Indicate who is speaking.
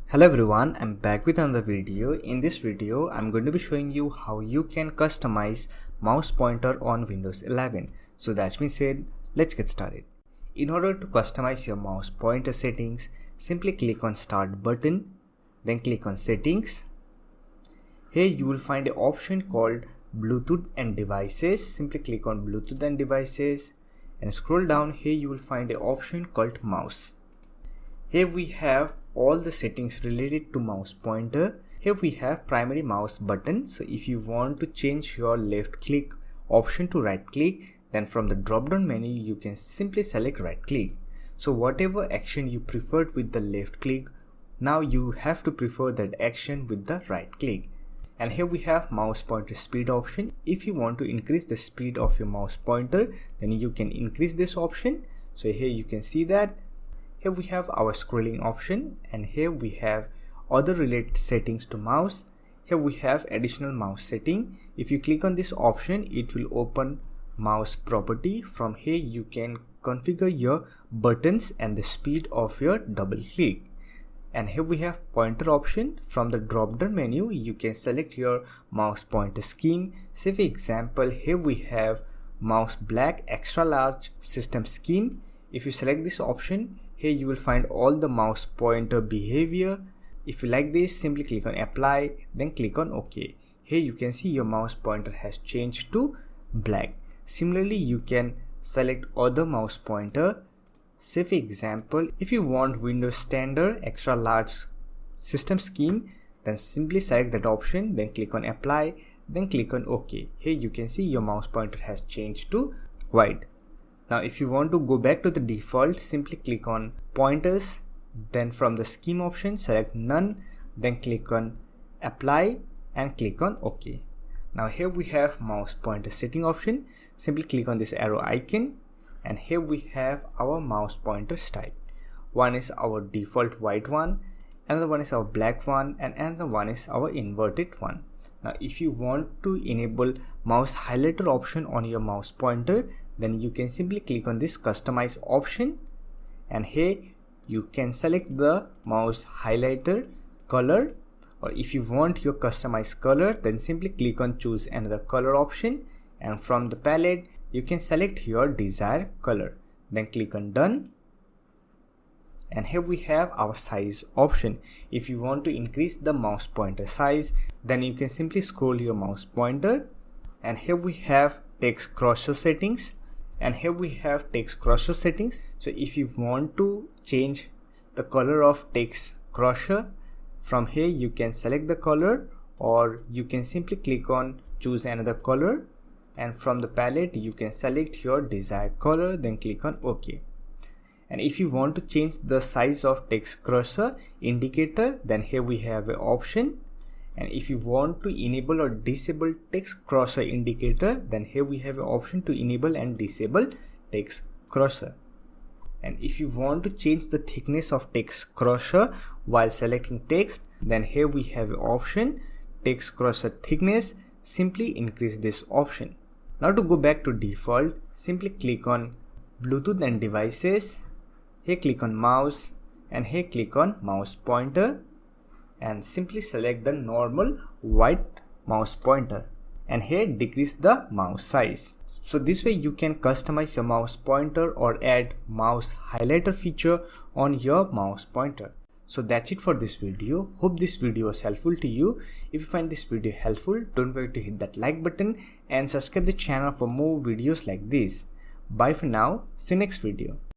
Speaker 1: Hello everyone, I'm back with another video. In this video, I'm going to be showing you how you can customize mouse pointer on Windows 11. So that's been said, let's get started. In order to customize your mouse pointer settings, simply click on Start button, then click on Settings. Here you will find an option called Bluetooth and Devices. Simply click on Bluetooth and Devices and scroll down. Here you will find an option called Mouse. Here we have all the settings related to mouse pointer. Here we have primary mouse button. So if you want to change your left click option to right click, then from the drop down menu you can simply select right click. So whatever action you preferred with the left click, now you have to prefer that action with the right click. And here we have mouse pointer speed option. If you want to increase the speed of your mouse pointer, then you can increase this option. So here you can see that. Here we have our scrolling option, and here we have other related settings to mouse. Here we have additional mouse setting. If you click on this option, it will open mouse property. From here you can configure your buttons and the speed of your double click. And here we have pointer option. From the drop down menu you can select your mouse pointer scheme. Say for example, here we have mouse black extra large system scheme. If you select this option, here you will find all the mouse pointer behavior. If you like this, simply click on apply, then click on OK. Here you can see your mouse pointer has changed to black. Similarly, you can select other mouse pointer. Say for example, if you want Windows Standard extra large system scheme, then simply select that option, then click on apply, then click on OK. Here you can see your mouse pointer has changed to white. Now if you want to go back to the default, simply click on pointers, then from the scheme option select none, then click on apply and click on OK. Now here we have mouse pointer setting option. Simply click on this arrow icon, and here we have our mouse pointer style. One is our default white one, another one is our black one, and another one is our inverted one. Now if you want to enable mouse highlighter option on your mouse pointer, then you can simply click on this customize option, and here you can select the mouse highlighter color, or if you want your customized color, then simply click on choose another color option, and from the palette you can select your desired color, then click on done. And here we have our size option. If you want to increase the mouse pointer size, then you can simply scroll your mouse pointer, and here we have text cursor settings. And here we have text cursor settings. So if you want to change the color of text cursor, from here you can select the color, or you can simply click on choose another color, and from the palette you can select your desired color, then click on OK. And if you want to change the size of text cursor indicator, then here we have an option. And if you want to enable or disable text cursor indicator, then here we have an option to enable and disable text cursor. And if you want to change the thickness of text cursor while selecting text, then here we have an option text cursor thickness. Simply increase this option. Now to go back to default, simply click on Bluetooth and devices. Here click on mouse, and here click on mouse pointer, and simply select the normal white mouse pointer, and here decrease the mouse size. So this way you can customize your mouse pointer or add mouse highlighter feature on your mouse pointer. So that's it for this video. Hope this video was helpful to you. If you find this video helpful, don't forget to hit that like button and subscribe the channel for more videos like this. Bye for now. See you next video.